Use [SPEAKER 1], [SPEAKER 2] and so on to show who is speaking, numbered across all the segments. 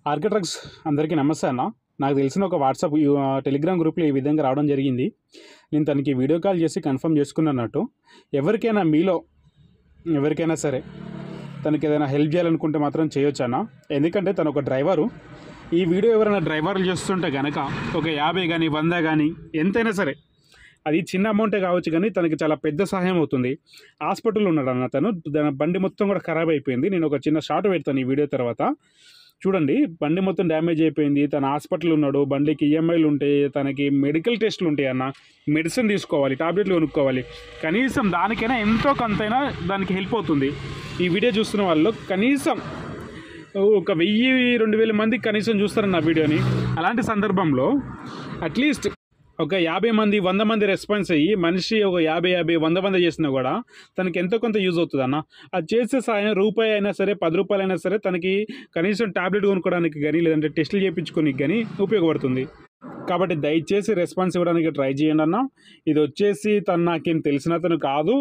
[SPEAKER 1] Architects అందరికీ నమస్తే అన్న. నాకు తెలిసిన ఒక వాట్సాప్ టెలిగ్రామ్ గ్రూప్లో ఈ విధంగా రావడం జరిగింది. నేను తనకి వీడియో కాల్ చేసి కన్ఫర్మ్ చేసుకున్నట్టు ఎవరికైనా మీలో ఎవరికైనా సరే తనకి ఏదైనా హెల్ప్ చేయాలనుకుంటే మాత్రం చేయొచ్చు అన్న. ఎందుకంటే తను ఒక డ్రైవరు. ఈ వీడియో ఎవరైనా డ్రైవర్లు చేస్తుంటే కనుక ఒక 50 కానీ 100 కానీ ఎంతైనా సరే అది చిన్న అమౌంటే కావచ్చు, కానీ తనకి చాలా పెద్ద సహాయం అవుతుంది. హాస్పిటల్లో ఉన్నాడు అన్న. తన బండి మొత్తం కూడా ఖరాబ్ అయిపోయింది. నేను ఒక చిన్న షార్ట్ పెడతాను ఈ వీడియో తర్వాత. చూడండి, బండి మొత్తం డ్యామేజ్ అయిపోయింది. తన హాస్పిటల్ ఉన్నాడు. బండికి ఈఎంఐలు ఉంటాయి, తనకి మెడికల్ టెస్టులు ఉంటాయి అన్న. మెడిసిన్ తీసుకోవాలి, టాబ్లెట్లు కొనుక్కోవాలి. కనీసం దానికైనా ఎంతో కొంతైనా దానికి హెల్ప్ అవుతుంది. ఈ వీడియో చూస్తున్న వాళ్ళు కనీసం ఒక 1000-2000 మందికి కనీసం చూస్తారన్న నా వీడియోని. అలాంటి సందర్భంలో అట్లీస్ట్ ఒక 50 మంది 100 మంది రెస్పాన్స్ అయ్యి మనిషి ఒక 50-100 మంది చేసినా కూడా తనకి ఎంతో కొంత యూజ్ అవుతుంది అన్న. అది చేసే సాయం రూపాయి అయినా సరే 10 రూపాయలు అయినా సరే తనకి కనీసం టాబ్లెట్ కొనుక్కోవడానికి కానీ లేదంటే టెస్టులు చేయించుకోనికి కానీ ఉపయోగపడుతుంది. కాబట్టి దయచేసి రెస్పాన్స్ ఇవ్వడానికి ట్రై చేయండి అన్న. ఇది వచ్చేసి తను నాకేం తెలిసిన అతను కాదు,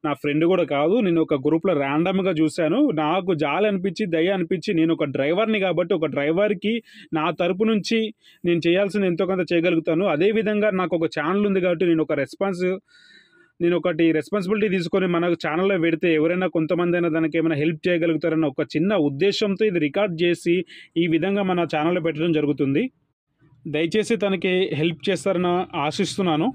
[SPEAKER 1] నా ఫ్రెండ్ కూడా కాదు. నేను ఒక గ్రూప్లో ర్యాండమ్గా చూశాను. నాకు జాలి అనిపించి దయ అనిపించి, నేను ఒక డ్రైవర్ని కాబట్టి ఒక డ్రైవర్కి నా తరపు నుంచి నేను చేయాల్సింది ఎంతో కొంత చేయగలుగుతాను. అదేవిధంగా నాకు ఒక ఛానల్ ఉంది కాబట్టి నేను ఒకటి రెస్పాన్సిబిలిటీ తీసుకొని మన ఛానల్లో పెడితే ఎవరైనా కొంతమంది అయినా దానికి ఏమైనా హెల్ప్ చేయగలుగుతారన్న ఒక చిన్న ఉద్దేశంతో ఇది రికార్డ్ చేసి ఈ విధంగా మన ఛానల్లో పెట్టడం జరుగుతుంది. దయచేసి తనకి హెల్ప్ చేస్తారని ఆశిస్తున్నాను.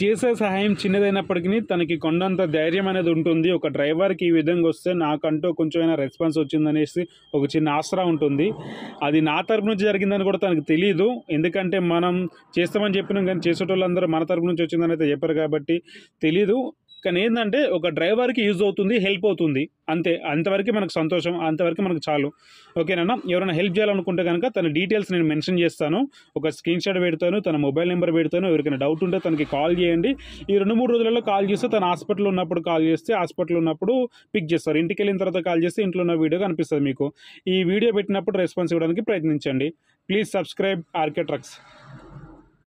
[SPEAKER 1] చేసే సహాయం చిన్నదైనప్పటికీ తనకి కొండంత ధైర్యం అనేది ఉంటుంది. ఒక డ్రైవర్కి ఈ విధంగా వస్తే నాకంటూ కొంచెమైనా రెస్పాన్స్ వచ్చిందనేసి ఒక చిన్న ఆసరా ఉంటుంది. అది నా తరపు నుంచి జరిగిందని కూడా తనకు తెలియదు. ఎందుకంటే మనం చేస్తామని చెప్పినాం, కానీ చేసేటోళ్ళందరూ మన తరపు నుంచి వచ్చిందని అయితే చెప్పారు కాబట్టి తెలీదు. కానీ ఏంటంటే ఒక డ్రైవర్కి యూజ్ అవుతుంది, హెల్ప్ అవుతుంది, అంతే. అంతవరకు మనకు సంతోషం, అంతవరకు మనకు చాలు. ఓకేనా? ఎవరైనా హెల్ప్ చేయాలనుకుంటే కనుక తన డీటెయిల్స్ నేను మెన్షన్ చేస్తాను. ఒక స్క్రీన్ షాట్ పెడతాను, తన మొబైల్ నెంబర్ పెడతాను. ఎవరికైనా డౌట్ ఉంటే తనకి కాల్ చేయండి. ఈ 2-3 రోజులలో కాల్ చేస్తే తన హాస్పిటల్లో ఉన్నప్పుడు కాల్ చేస్తే హాస్పిటల్లో ఉన్నప్పుడు పిక్ చేస్తారు. ఇంటికి వెళ్ళిన తర్వాత కాల్ చేస్తే ఇంట్లో ఉన్న వీడియో కనిపిస్తుంది మీకు. ఈ వీడియో పెట్టినప్పుడు రెస్పాన్స్ ఇవ్వడానికి ప్రయత్నించండి. Please subscribe RK trucks.